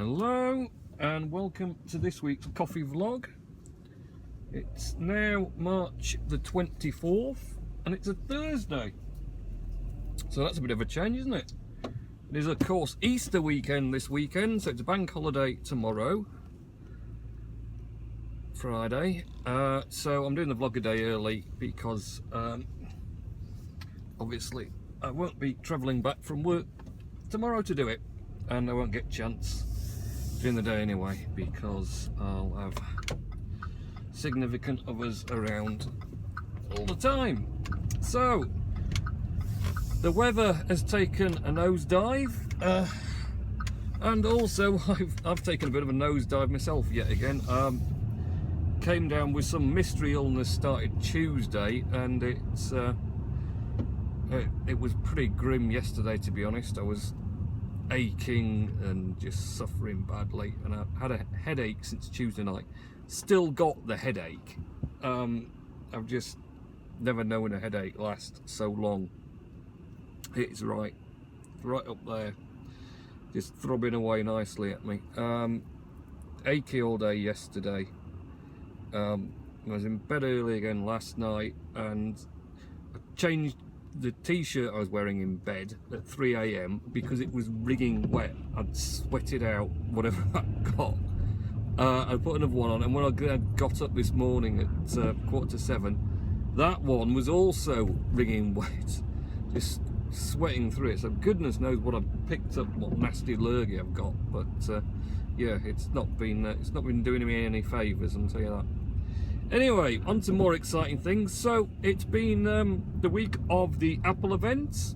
Hello and welcome to this week's coffee vlog. It's now March the 24th and it's a Thursday, so that's a bit of a change, isn't it? It is of course Easter weekend this weekend, so it's a bank holiday tomorrow, Friday. So I'm doing the vlog a day early because obviously I won't be travelling back from work tomorrow to do it, and I won't get a chance during the day anyway because I'll have significant others around all the time. So the weather has taken a nosedive, and also I've taken a bit of a nosedive myself yet again. Came down with some mystery illness, started Tuesday, and it was pretty grim yesterday, to be honest. I was aching and just suffering badly, and I had a headache since Tuesday night. Still got the headache. I've just never known a headache last so long. It's right up there, just throbbing away nicely at me. Achy all day yesterday. I was in bed early again last night, and I changed the t-shirt I was wearing in bed at 3 AM because it was wringing wet. I'd sweated out whatever I got. I put another one on, and when I got up this morning at 6:45, that one was also wringing wet, just sweating through it. So goodness knows what I've picked up, what nasty lurgy I've got. But yeah, it's not been doing me any favours, I'll tell you that. Anyway, on to more exciting things. So it's been the week of the Apple events,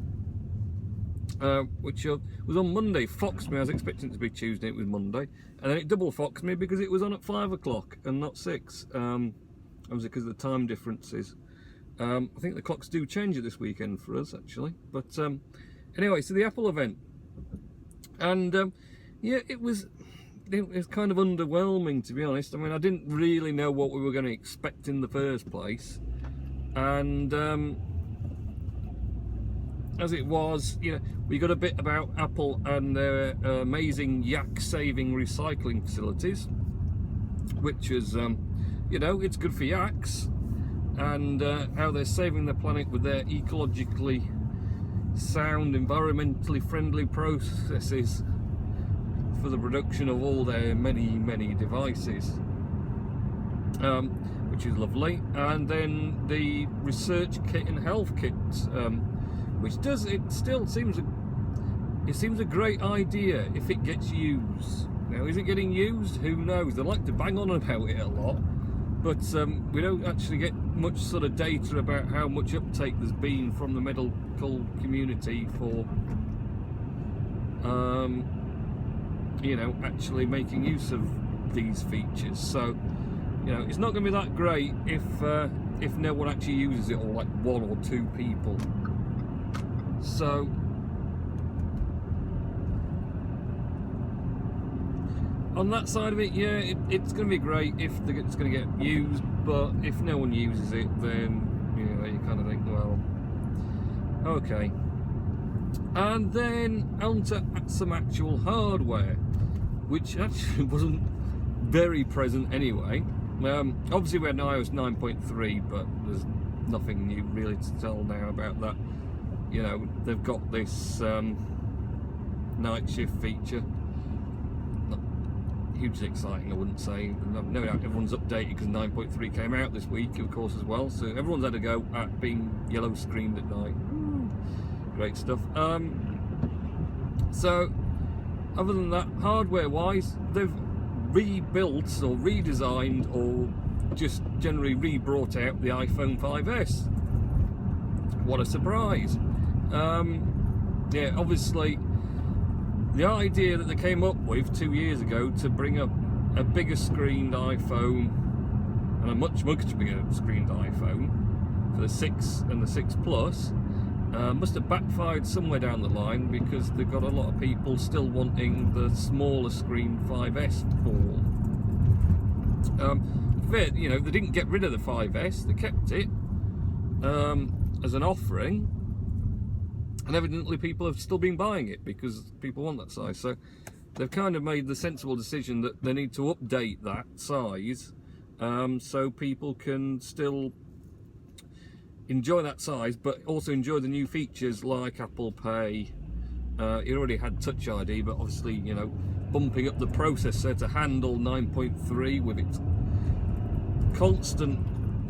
which was on Monday. Foxed me. I was expecting it to be Tuesday. It was Monday, and then it double foxed me because it was on at 5 o'clock and not 6. Obviously because of the time differences. I think the clocks do change it this weekend for us, actually. But anyway, so the Apple event, and yeah, it was kind of underwhelming, to be honest. I mean, I didn't really know what we were going to expect in the first place, and as it was, you know, we got a bit about Apple and their amazing yak-saving recycling facilities, which is, you know, it's good for yaks, and how they're saving the planet with their ecologically sound, environmentally friendly processes for the production of all their many devices, which is lovely. And then the research kit and health kit, which still seems a great idea if it gets used. Now, is it getting used? Who knows? They like to bang on about it a lot, but we don't actually get much sort of data about how much uptake there's been from the medical community for you know, actually making use of these features. So, you know, it's not going to be that great if no one actually uses it, or like 1 or 2 people. So on that side of it, yeah, it's going to be great if it's going to get used, but if no one uses it, then, you know, you kind of think, well, okay. And then onto some actual hardware, which actually wasn't very present anyway. Obviously we had an iOS 9.3, but there's nothing new really to tell now about that. You know, they've got this night shift feature. Not hugely exciting, I wouldn't say. No doubt everyone's updated because 9.3 came out this week, of course, as well. So everyone's had a go at being yellow screened at night. Great stuff. So other than that, hardware wise, they've rebuilt or redesigned or just generally re-brought out the iPhone 5S. What a surprise. Yeah, obviously the idea that they came up with 2 years ago to bring up a bigger screened iPhone, and a much bigger screened iPhone for the 6 and the 6 Plus, must have backfired somewhere down the line, because they've got a lot of people still wanting the smaller screen 5S form. You know, they didn't get rid of the 5S, they kept it as an offering, and evidently people have still been buying it because people want that size. So they've kind of made the sensible decision that they need to update that size, so people can still enjoy that size, but also enjoy the new features like Apple Pay. It already had Touch ID, but obviously, you know, bumping up the processor to handle 9.3 with its constant,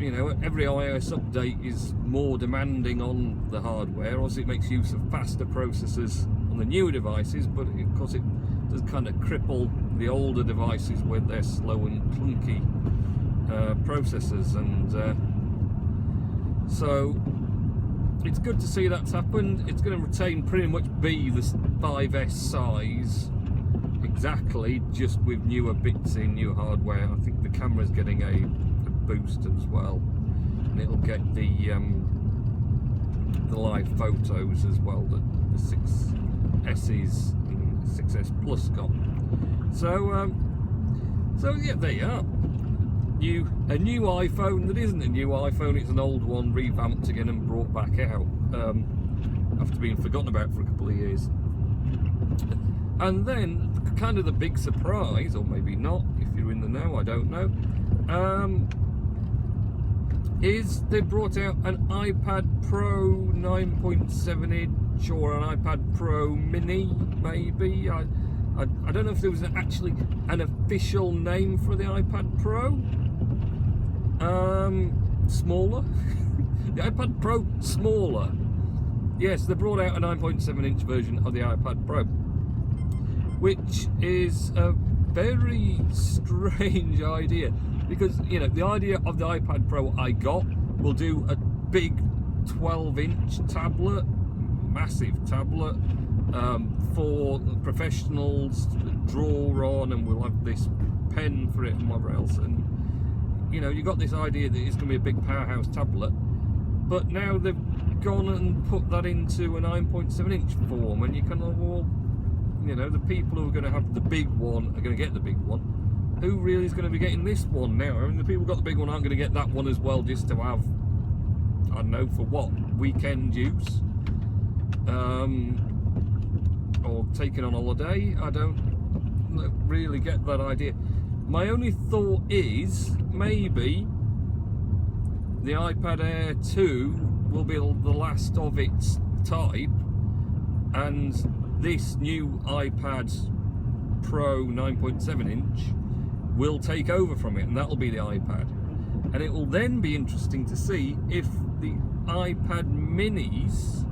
you know, every iOS update is more demanding on the hardware. Obviously it makes use of faster processors on the newer devices, but of course it does kind of cripple the older devices with their slow and clunky processors, and so it's good to see that's happened. It's going to retain pretty much be the 5S size exactly, just with newer bits in, new hardware. I think the camera's getting a boost as well, and it'll get the live photos as well that the 6S's and 6S Plus got. So yeah, there you are. A new iPhone that isn't a new iPhone, it's an old one revamped again and brought back out after being forgotten about for a couple of years. And then kind of the big surprise, or maybe not if you're in the know, I don't know, is they brought out an iPad Pro 9.7 inch or an iPad Pro Mini, maybe. I don't know if there was actually an official name for the iPad Pro. Smaller. The iPad Pro smaller. Yes, they brought out a 9.7 inch version of the iPad Pro, which is a very strange idea, because, you know, the idea of the iPad Pro I got will do a big 12-inch tablet, massive tablet, for professionals to draw on, and we'll have this pen for it and whatever else. And, you know, you got this idea that it's going to be a big powerhouse tablet, but now they've gone and put that into a 9.7 inch form, and you kind of, well, you know, the people who are going to have the big one are going to get the big one. Who really is going to be getting this one now? I mean, the people who got the big one aren't going to get that one as well, just to have, I don't know, for what, weekend use, or taken on holiday. I don't really get that idea. My only thought is maybe the iPad Air 2 will be the last of its type, and this new iPad Pro 9.7 inch will take over from it, and that'll be the iPad. And it will then be interesting to see if the iPad minis,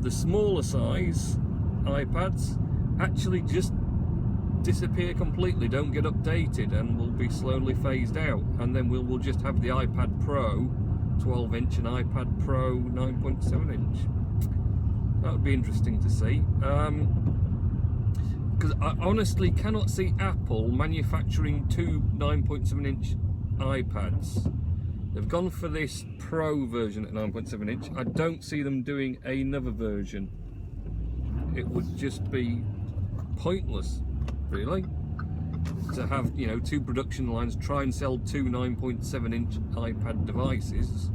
the smaller size iPads, actually just disappear completely, don't get updated, and will be slowly phased out, and then we'll just have the iPad Pro 12 inch and iPad Pro 9.7 inch. That would be interesting to see, because I honestly cannot see Apple manufacturing two 9.7 inch iPads. They've gone for this Pro version at 9.7 inch. I don't see them doing another version. It would just be pointless, really, to have, you know, two production lines try and sell two 9.7 inch iPad devices.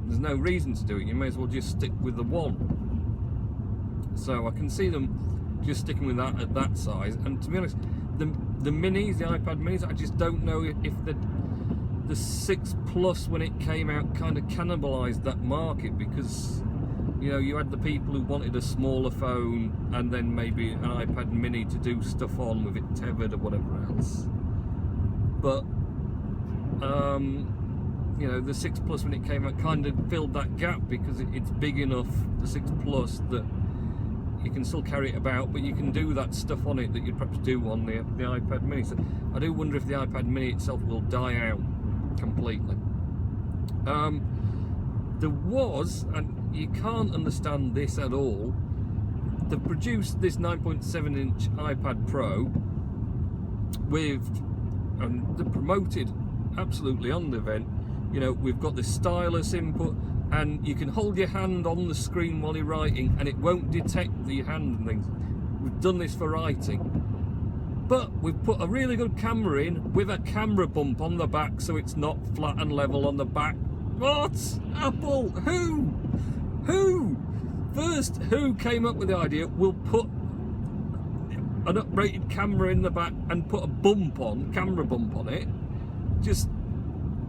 There's no reason to do it. You may as well just stick with the one. So I can see them just sticking with that at that size. And to be honest, the minis, the iPad minis, I just don't know if the 6 Plus, when it came out, kind of cannibalized that market, because, you know, you had the people who wanted a smaller phone and then maybe an iPad mini to do stuff on with it tethered or whatever else. But you know, the 6 Plus, when it came out, kind of filled that gap, because it's big enough, the 6 Plus, that you can still carry it about, but you can do that stuff on it that you'd perhaps do on the iPad mini. So I do wonder if the iPad mini itself will die out completely. There was, and you can't understand this at all, they've produced this 9.7 inch iPad Pro with, and they're promoted absolutely on the event, you know, we've got this stylus input, and you can hold your hand on the screen while you're writing and it won't detect your hand and things. We've done this for writing, but we've put a really good camera in with a camera bump on the back, so it's not flat and level on the back. What? Apple? Who? First, who came up with the idea? We'll put an uprated camera in the back and put a camera bump on it. Just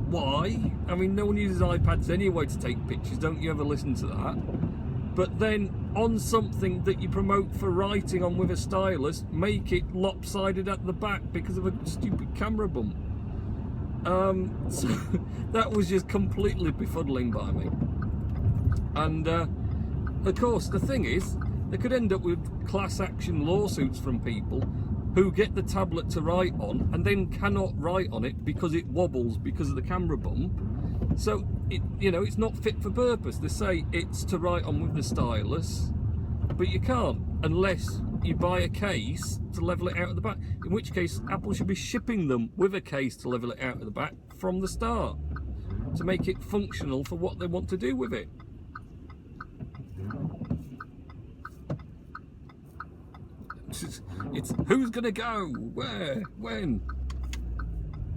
why? I mean, no one uses iPads anyway to take pictures. Don't you ever listen to that? But then on something that you promote for writing on with a stylus, make it lopsided at the back because of a stupid camera bump. So that was just completely befuddling by me. And of course, the thing is, they could end up with class action lawsuits from people who get the tablet to write on and then cannot write on it because it wobbles because of the camera bump. So it's not fit for purpose. They say it's to write on with the stylus, but you can't unless you buy a case to level it out at the back, in which case Apple should be shipping them with a case to level it out at the back from the start to make it functional for what they want to do with it. It's who's gonna go, where, when.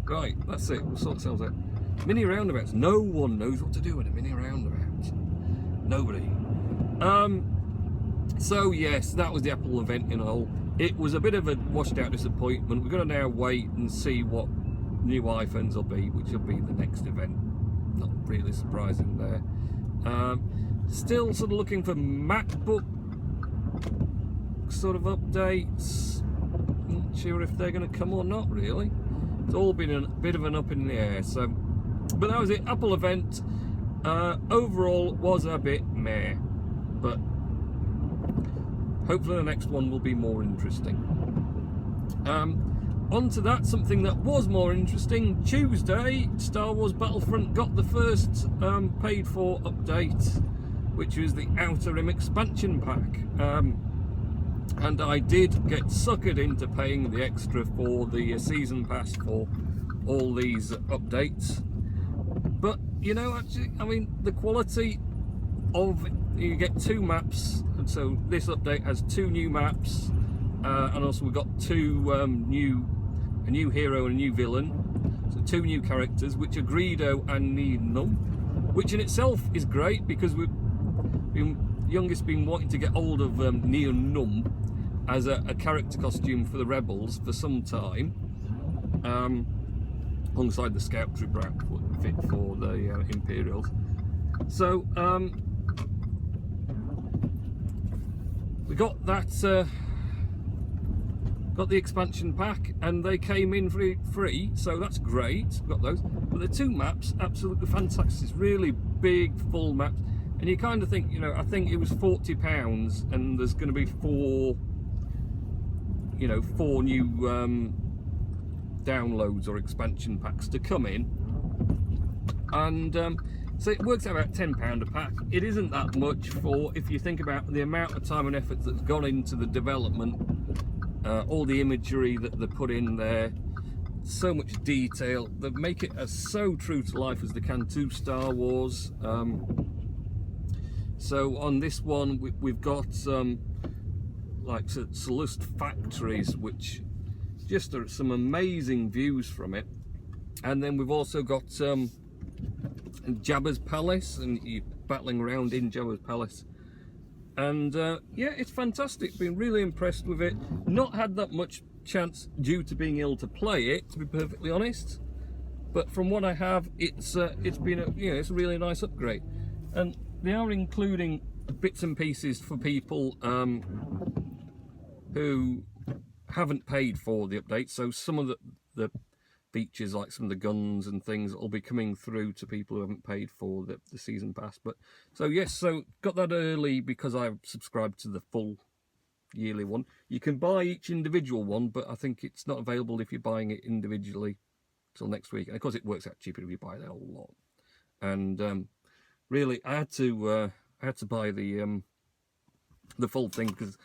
Right, that's it, we'll sort ourselves out. Mini roundabouts, no one knows what to do with a mini roundabout. Nobody. So yes, that was the Apple event in a whole. It was a bit of a washed out disappointment. We're going to now wait and see what new iPhones will be, which will be the next event. Not really surprising there. Still sort of looking for MacBook sort of updates. Not sure if they're going to come or not really. It's all been a bit of an up in the air. So, but that was it. Apple event overall was a bit meh, but hopefully the next one will be more interesting. On to that, something that was more interesting. Tuesday, Star Wars Battlefront got the first paid for update, which was the Outer Rim expansion pack. And I did get suckered into paying the extra for the season pass for all these updates. But actually, I mean, the quality of you get 2 maps, and so this update has 2 new maps, and also we've got 2 a new hero and a new villain, so 2 new characters, which are Greedo and Num, which in itself is great because Youngest been wanting to get hold of Num as a character costume for the Rebels for some time, alongside the Scout Troop outfit for the Imperials. So we got that, got the expansion pack, and they came in free, so that's great. We've got those, but the 2 maps, absolutely fantastic. It's really big, full maps, and you kind of think, I think it was £40, and there's going to be 4 new downloads or expansion packs to come in, and so it works out about £10 a pack. It isn't that much for, if you think about the amount of time and effort that's gone into the development, all the imagery that they put in there, so much detail. They make it as so true to life as they can to Star Wars. So on this one, we've got like Celeste factories, which just are some amazing views from it. And then we've also got Jabba's palace, and you're battling around in Jabba's palace. And yeah, it's fantastic. Been really impressed with it. Not had that much chance due to being ill to play it, to be perfectly honest. But from what I have, it's been it's a really nice upgrade. And they are including bits and pieces for people who haven't paid for the update. So some of the features, like some of the guns and things, will be coming through to people who haven't paid for the season pass. But so yes, so got that early because I subscribed to the full yearly one. You can buy each individual one, but I think it's not available if you're buying it individually till next week. And of course, it works out cheaper if you buy the whole lot. And really, I had to buy the full thing because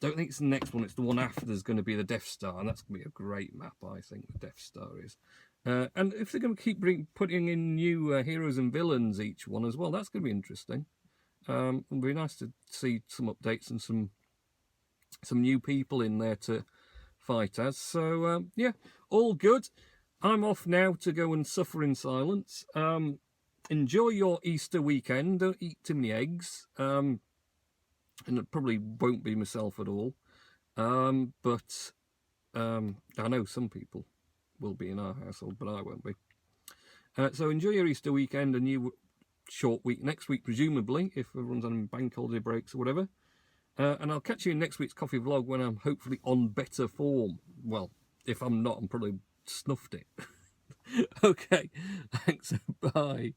I don't think it's the next one. It's the one after. There's going to be the Death Star, and that's going to be a great map, I think. The Death Star is, and if they're going to keep putting in new heroes and villains each one as well, that's going to be interesting. It'll be nice to see some updates and some new people in there to fight as. So yeah, all good. I'm off now to go and suffer in silence. Enjoy your Easter weekend. Don't eat too many eggs. And it probably won't be myself at all. But I know some people will be in our household, but I won't be. So enjoy your Easter weekend, a new short week next week, presumably, if everyone's on bank holiday breaks or whatever. And I'll catch you in next week's coffee vlog when I'm hopefully on better form. Well, if I'm not, I'm probably snuffed it. Okay, thanks, bye.